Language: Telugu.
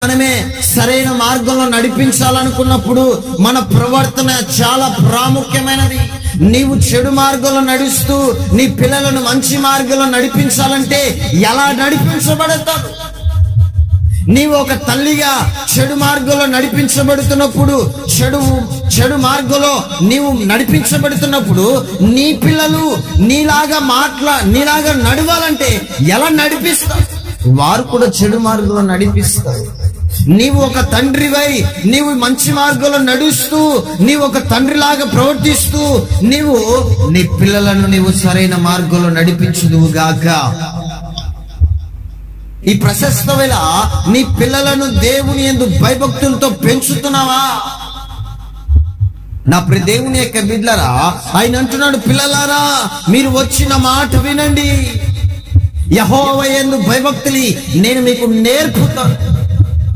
మనమే సరైన మార్గంలో నడిపించాలనుకున్నప్పుడు మన ప్రవర్తన చాలా ప్రాముఖ్యమైనది. నీవు చెడు మార్గంలో నడుస్తూ నీ పిల్లలను మంచి మార్గంలో నడిపించాలంటే ఎలా నడిపించబడతావు? నీవు ఒక తల్లిగా చెడు మార్గంలో నడిపించబడుతున్నప్పుడు, చెడు మార్గంలో నీవు నడిపించబడుతున్నప్పుడు నీ పిల్లలు నీలాగా నడవాలంటే ఎలా నడిపిస్తావు? వారు కూడా చెడు మార్గంలో నడిపిస్తారు. నీవు ఒక తండ్రివై నీవు మంచి మార్గంలో నడుస్తూ, నీవు ఒక తండ్రిలాగా ప్రవర్తిస్తూ నీవు నీ పిల్లలను నీవు సరైన మార్గంలో నడిపించుదువుగాక. ఈ ప్రశస్త వేళ నీ పిల్లలను దేవుని యందు భయభక్తులతో పెంచుతున్నావా? నా ప్రియ దేవుని యొక్క బిడ్డలారా, ఆయన అంటున్నాడు, పిల్లలారా మీరు వచ్చిన మాట వినండి, యెహోవా యందు భయభక్తులు నేను మీకు నేర్పుతాను.